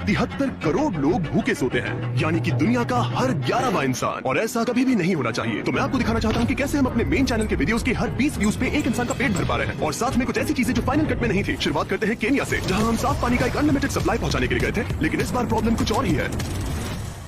73 करोड़ लोग भूखे सोते हैं, यानी कि दुनिया का हर 11वां इंसान। और ऐसा कभी भी नहीं होना चाहिए। तो मैं आपको दिखाना चाहता हूँ कि कैसे हम अपने मेन चैनल के वीडियोस के हर 20 व्यूज पे एक इंसान का पेट भर पा रहे हैं, और साथ में कुछ ऐसी चीजें जो फाइनल कट में नहीं थी। शुरुआत करते हैं केन्या से, जहाँ हम साफ पानी का एक अनलिमिटेड सप्लाई पहुंचाने के लिए गए थे, लेकिन इस बार प्रॉब्लम कुछ और ही है।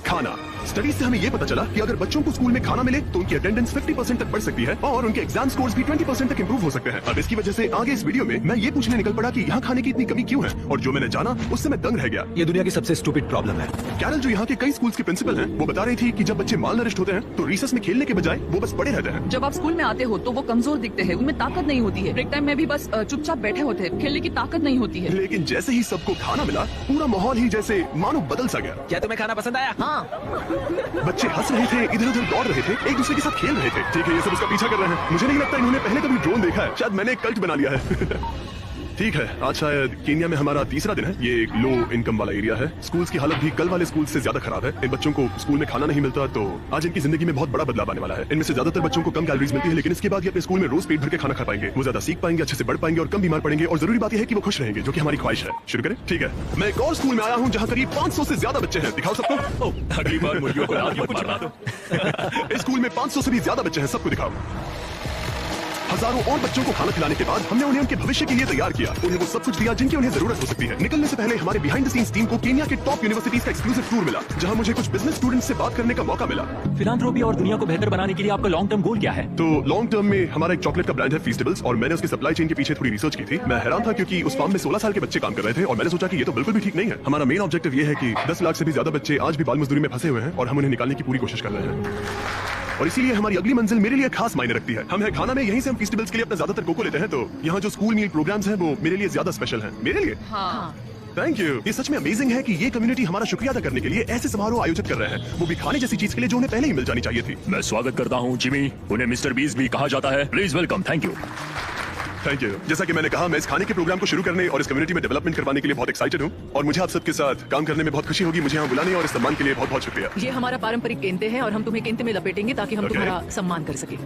खाना। स्टडीज से हमें ये पता चला कि अगर बच्चों को स्कूल में खाना मिले तो उनकी अटेंडेंस 50% तक बढ़ सकती है और उनके एग्जाम स्कोर्स भी 20% तक इंप्रूव हो सकते हैं। अब इसकी वजह से आगे इस वीडियो में मैं ये पूछने निकल पड़ा कि यहाँ खाने की इतनी कमी क्यों है, और जो मैंने जाना उससे मैं दंग रह गया। ये दुनिया की सबसे स्टूपिड प्रॉब्लम है। कैरल, जो यहाँ के कई स्कूल्स की प्रिंसिपल हैं, वो बता रही थी कि जब बच्चे माल नरिश्ड होते हैं तो रिसेस में खेलने के बजाय वो बस पड़े रहते हैं। जब आप स्कूल में आते हो तो वो कमजोर दिखते हैं, उनमें ताकत नहीं होती है। ब्रेक टाइम में भी बस चुपचाप बैठे होते हैं, खेलने की ताकत नहीं होती है। लेकिन जैसे ही सबको खाना मिला, पूरा माहौल ही जैसे मानो बदल सा गया। क्या तुम्हें खाना पसंद आया? हाँ। बच्चे हंस रहे थे, इधर उधर दौड़ रहे थे, एक दूसरे के साथ खेल रहे थे। ठीक है, ये सब उसका पीछा कर रहे हैं। मुझे नहीं लगता इन्होंने पहले कभी ड्रोन देखा है। शायद मैंने एक कल्ट बना लिया है। ठीक है, आज शायद केन्या में हमारा तीसरा दिन है। ये एक लो इनकम वाला एरिया है। स्कूल्स की हालत भी कल वाले स्कूल से ज्यादा खराब है। इन बच्चों को स्कूल में खाना नहीं मिलता, तो आज इनकी जिंदगी में बहुत बड़ा बदलाव आने वाला है। इनमें से ज्यादातर बच्चों को कम कैलोरीज मिलती है, लेकिन इसके बाद ये अपने स्कूल में रोज पेट भर के खाना खा पाएंगे। वो ज्यादा सीख पाएंगे, अच्छे से बढ़ पाएंगे और कम बीमार पड़ेंगे। और जरूरी बात यह है कि वो खुश रहेंगे, जो कि हमारी ख्वाहिश है। शुरू करें? ठीक है, मैं एक और स्कूल में आया हूँ जहाँ करीब 500 से ज्यादा बच्चे हैं। दिखाओ सबको। अगली बार मुर्गियों को रात को मारना दो। इस स्कूल में 500 से भी ज्यादा बच्चे हैं, सबको दिखाओ। हजारों और बच्चों को खाना खिलाने के बाद हमने उन्हें उनके भविष्य के लिए तैयार किया। उन्हें वो सब कुछ दिया जिनकी उन्हें जरूरत हो सकती है। निकलने से पहले हमारे बिहाइंड द सीन्स टीम को केन्या के टॉप यूनिवर्सिटीज का एक्सक्लूसिव टूर मिला, जहां मुझे कुछ बिजनेस स्टूडेंट्स से बात करने का मौका मिला। फिलांथ्रोपी और दुनिया को बेहतर बनाने के लिए आपका लॉन्ग टर्म गोल क्या है? तो लॉन्ग टर्म में हमारा एक चॉकलेट का ब्रांड है फीस्टेबल्स, और मैंने उसकी सप्लाई चेन के पीछे थोड़ी रिसर्च की थी। मैं हैरान था क्योंकि उस फार्म में 16 साल के बच्चे काम कर रहे थे, और मैंने सोचा कि ये तो बिल्कुल भी ठीक नहीं है। हमारा मेन ऑब्जेक्टिव ये है कि 10 लाख से भी ज्यादा बच्चे आज भी बाल मजदूरी में फंसे हुए हैं, और हम उन्हें निकालने की पूरी कोशिश कर रहे हैं। और इसीलिए हमारी अगली मंजिल मेरे लिए खास मायने रखती है। हम है खाना में यहीं से हम फेस्टिवल्स के लिए अपना ज्यादातर कोको लेते हैं, तो यहाँ जो स्कूल मील प्रोग्राम्स हैं वो मेरे लिए ज्यादा स्पेशल हैं। मेरे लिए? हाँ। Thank you. ये सच में अमेजिंग है कि ये कम्युनिटी हमारा शुक्रिया अदा करने के लिए ऐसे समारोह आयोजित कर रहे हैं, वो भी खाने जैसी चीज के लिए जो उन्हें पहले ही मिल जानी चाहिए थी। मैं स्वागत करता हूँ जिमी, उन्हें मिस्टर बीस भी कहा जाता है। Please welcome. Thank you. Thank you. जैसा कि मैंने कहा, मैं इस खाने के प्रोग्राम को शुरू करने और इस कम्युनिटी में डेवलपमेंट करवाने के लिए बहुत एक्साइटेड हूँ, और मुझे आप सबके साथ काम करने में बहुत खुशी होगी। मुझे यहाँ बुलाने और इस सम्मान के लिए बहुत बहुत शुक्रिया। ये हमारा पारंपरिक केंते हैं और हम तुम्हें केंते में लपेटेंगे ताकि हम तुम्हारा सम्मान कर सके।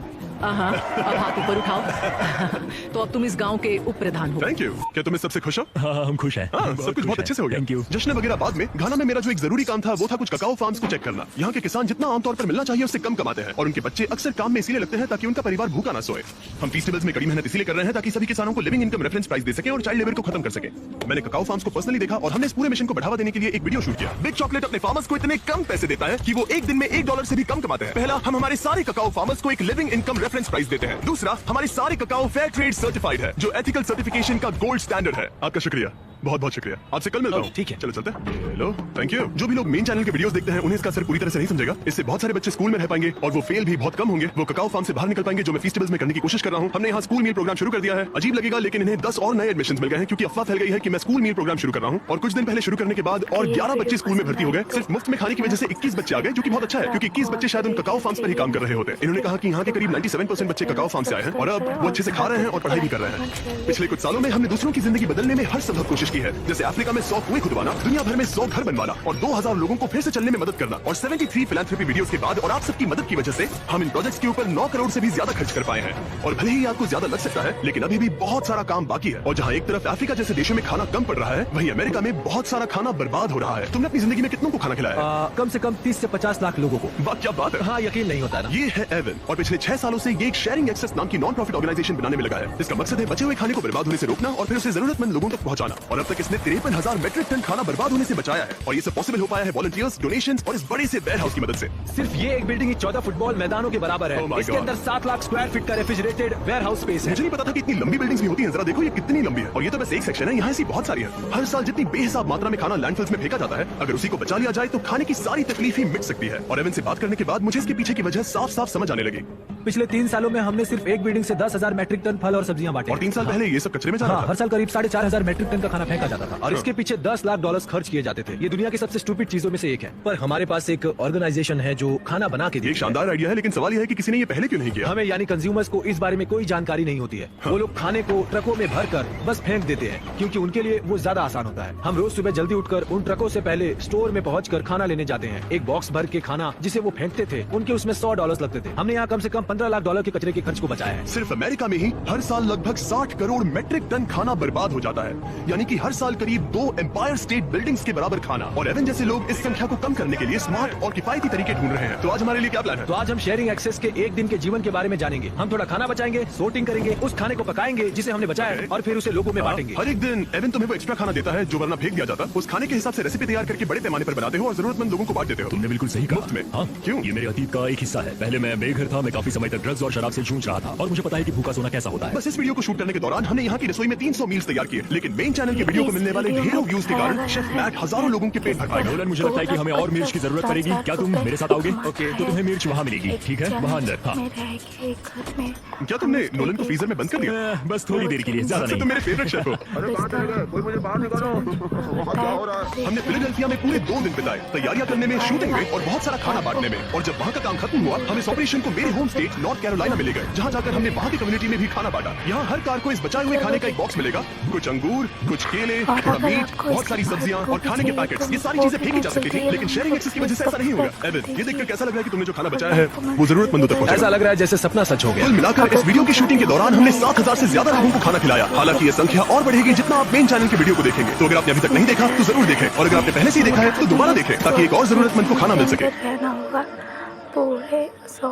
हाँ, अब हाथ ऊपर उठाओ। तो अब तुम इस गांव के उप प्रधान हो। Thank you. क्या तुम इस सबसे खुश हो? हाँ, हम खुश हैं। हाँ, सब कुछ बहुत अच्छे से हो गया। Thank you. जश्न वगैरह बाद में। घाना में मेरा जो एक जरूरी काम था वो था कुछ ककाओ फार्म्स को चेक करना। यहाँ के किसान जितना आमतौर पर मिलना चाहिए उससे कम कमाते हैं, और उनके बच्चे अक्सर काम में इसीलिए लगते हैं ताकि उनका परिवार भूखा ना सोए। हम फेस्टिवल्स में कड़ी मेहनत इसलिए कर रहे हैं ताकि सभी किसानों को लिविंग इनकम रेफरेंस प्राइस दे सके और चाइल्ड लेबर को खत्म कर सके। मैंने ककाओ फार्म्स को पर्सनली देखा, और हमने इस पूरे मिशन को बढ़ावा देने के लिए एक वीडियो शूट किया। बिग चॉकलेट अपने फार्मर्स को इतने कम पैसे देता है कि वो एक दिन में $1 से भी कम कमाते हैं। पहला, हम हमारे सारे ककाओ फार्मर्स को एक लिविंग इनकम रेफरेंस प्राइस देते हैं। दूसरा, हमारे सारे ककाओ फेयर ट्रेड सर्टिफाइड है, जो एथिकल सर्टिफिकेशन का गोल्ड स्टैंडर्ड है। आपका शुक्रिया, बहुत बहुत शुक्रिया। आपसे कल मिलता हूँ। ठीक है, चलो चलते हैं। Hello, thank you. जो भी लोग मेन चैनल के वीडियोस देखते हैं उन्हें इसका असर पूरी तरह से नहीं समझेगा। इससे बहुत सारे बच्चे स्कूल में रह पाएंगे और वो फेल भी बहुत कम होंगे। वो ककाओ फार्म से बाहर निकल पाएंगे, जो मैं फेस्टिवल्स में करने की कोशिश कर रहा हूँ। हमने यहाँ स्कूल मील प्रोग्राम शुरू कर दिया है। अजीब लगेगा, लेकिन इन्हें 10 और नए एडमिशन मिल गए हैं, क्योंकि अफवाह फैल गई है कि मैं स्कूल मील प्रोग्राम शुरू कर रहा हूँ। और कुछ दिन पहले शुरू करने के बाद और 11 बच्चे स्कूल में भर्ती हो गए। सिर्फ मुफ्त में खाने की वजह से 21 बच्चे आ गए, जो कि बहुत अच्छा है, क्योंकि 21 बच्चे शायद उन ककाओ फार्म्स पर ही काम कर रहे होते हैं। इन्होंने कहा कि यहाँ के करीब 97% बच्चे ककाओ फार्म से आए हैं, और अब वो अच्छे से खा रहे हैं और पढ़ाई भी कर रहे हैं। पिछले कुछ सालों में हमने दूसरों की जिंदगी बदलने में हर संभव कोशिश की है, जैसे अफ्रीका में 100 कुएं खुदवाना, दुनिया भर में 100 घर बनवाना, और 2000 लोगों को फिर से चलने में मदद करना। और 73 फिलैंथ्रोपी वीडियोस के बाद और आप सबकी मदद की वजह से हम इन प्रोजेक्ट्स के ऊपर 9 करोड़ से भी ज्यादा खर्च कर पाए हैं। और भले ही आपको ज्यादा लग सकता है, लेकिन अभी भी बहुत सारा काम बाकी है। और जहाँ एक तरफ अफ्रीका जैसे देशों में खाना कम पड़ रहा है, वहीं अमेरिका में बहुत सारा खाना बर्बाद हो रहा है। तुमने अपनी जिंदगी में कितनों को खाना खिलाया? कम से कम 30 से 50 लाख लोगों को। वाह, क्या बात है। हाँ, यकीन नहीं होता ना। ये है एवन, और पिछले 6 सालों से ये एक शेयरिंग एक्सेस नाम की नॉन प्रॉफिट ऑर्गेनाइजेशन बनाने में लगा है। इसका मकसद है बचे हुए खाने को बर्बाद होने से रोकना और फिर उसे जरूरतमंद लोगों तक पहुंचाना। और अब तक इसने 53,000 मेट्रिक टन खाना बर्बाद होने से बचाया है, और ये सब पॉसिबल हो पाया है वॉलंटियर्स, डोनेशंस और इस बड़े से वेयर हाउस की मदद से। सिर्फ ये एक बिल्डिंग ही 14 फुटबॉल मैदानों के बराबर है। Oh my इसके God. अंदर 7 लाख स्क्वायर फीट का रेफ्रिजरेटेड वेयर हाउस स्पेस है। मुझे नहीं पता था कि इतनी लंबी बिल्डिंग्स भी होती हैं। जरा देखो ये कितनी लंबी है, और ये तो बस एक सेक्शन है। यहाँ ऐसी बहुत सारी है। हर साल जितनी बेहिसाब मात्रा में खाना लैंडफिल्स में फेंका जाता है, अगर उसी को बचा लिया जाए तो खाने की सारी तकलीफ ही मिट सकती है। और एवन से बात करने के बाद मुझे इसके पीछे की वजह साफ साफ समझ आने लगी। पिछले 3 सालों में हमने सिर्फ एक बिल्डिंग से 10,000 मेट्रिक टन फल और सब्जियां बांटे। और 3 साल पहले ये सब कचरे में जा रहा हाँ, था। हर साल करीब 4,500 मेट्रिक टन का खाना फेंका जाता था, और इसके पीछे $10 लाख खर्च किए जाते थे। ये दुनिया की सबसे स्टूपिड चीजों में से एक है। पर हमारे पास एक ऑर्गेनाइजेशन है जो खाना बना के ये एक शानदार आइडिया है, लेकिन सवाल यह है कि किसी ने ये पहले क्यों नहीं किया? हमें यानी कंज्यूमर्स को इस बारे में कोई जानकारी नहीं होती है। वो लोग खाने को ट्रकों में भरकर बस फेंक देते हैं, क्योंकि उनके लिए वो ज्यादा आसान होता है। हम रोज सुबह जल्दी उठकर उन ट्रकों से पहले स्टोर में पहुंचकर खाना लेने जाते हैं। एक बॉक्स भर के खाना जिसे वो फेंकते थे, उनके उसमें $100 लगते थे। हमने यहाँ कम से कम $15 लाख के कचरे के खर्च को बचाया है। सिर्फ अमेरिका में ही हर साल लगभग 60 करोड़ मैट्रिक टन खाना बर्बाद हो जाता है, यानी कि हर साल करीब 2 एम्पायर स्टेट बिल्डिंग्स के बराबर खाना। और एवन जैसे लोग इस संख्या को कम करने के लिए स्मार्ट और किफायती तरीके ढूंढ रहे हैं। तो आज हमारे लिए क्या प्लान है? तो आज हम शेयरिंग एक्सेस के एक दिन के जीवन के बारे में जानेंगे। हम थोड़ा खाना बचाएंगे, सोर्टिंग करेंगे, उस खाने को पकाएंगे जिसे हमने बचाया है और फिर उसे लोगों में बांटेंगे। हर एक दिन एवन तुम्हें वो एक्स्ट्रा खाना देता है जो वरना फेंक दिया जाता। उस खाने के हिसाब से रेसिपी तैयार करके बड़े पैमाने पर बनाते हो और जरूरतमंद लोगों को बांट देते हो। तुमने बिल्कुल सही कहा। मुफ्त में। हाँ, क्यों? ये मेरे अतीत का एक हिस्सा है। पहले मैं बेघर था, मैं काफी समय तक ड्रग्स और शराब से जूझ रहा था और मुझे पता है कि भूखा सोना कैसा होता है। बस इस वीडियो को शूट करने के दौरान हमने यहाँ की रसोई में 300 मील्स तैयार किए, लेकिन मेन चैनल के वीडियो को मिलने वाले ढेरों व्यूज के कारण शेफ मैट हजारों लोगों के पेट भर पाएगा। नोलन, मुझे लगता है कि हमें और मिर्च की जरूरत पड़ेगी। क्या तुम मेरे साथ आओगे? ओके, तो तुम्हें मिर्च वहाँ मिलेगी, ठीक है? वहाँ अंदर। हाँ। क्या तुमने नोलन को फ्रीजर में बंद कर दिया? बस थोड़ी देर के लिए, ज्यादा सबसे नहीं। तुम मेरे फेवरेट शेफ हो। हमने फिलाडेल्फिया में पूरे 2 दिन बिताए, तैयारियां करने में, शूटिंग में और बहुत सारा खाना बांटने में। और जब वहाँ का काम खत्म हुआ, हम इस ऑपरेशन को मेरे होम स्टेट नॉर्थ कैरोलिना में ले गए, जहाँ जाकर हमने वहाँ की कम्युनिटी में भी खाना बांटा। यहाँ हर कार को इस बचाए हुए खाने का एक बॉक्स मिलेगा। कुछ अंगूर, कुछ केले, थोड़ा मीट, बहुत सारी सब्जियाँ और खाने के पैकेट्स। ये सारी चीजें फेंकी जा सकती थी, लेकिन शेयरिंग एक्सेस की वजह से ऐसा नहीं होगा। एवन, ये देखकर कैसा लग रहा है कि तुमने जो खाना बचाया है वो जरूरतमंदों तक ऐसा पहुंचा? लग रहा है जैसे सपना सच हो गया। कुल मिलाकर इस वीडियो की शूटिंग के दौरान हमने 7,000 से ज्यादा लोगों को खाना खिलाया। हालांकि ये संख्या और बढ़ेगी जितना आप मेन चैनल के वीडियो को देखेंगे। तो अगर आपने अभी तक नहीं देखा तो जरूर देखें, और अगर आपने पहले से ही देखा है तो दोबारा देखें, ताकि एक और जरूरतमंद को खाना मिल सके। रहना होगा पूरे 100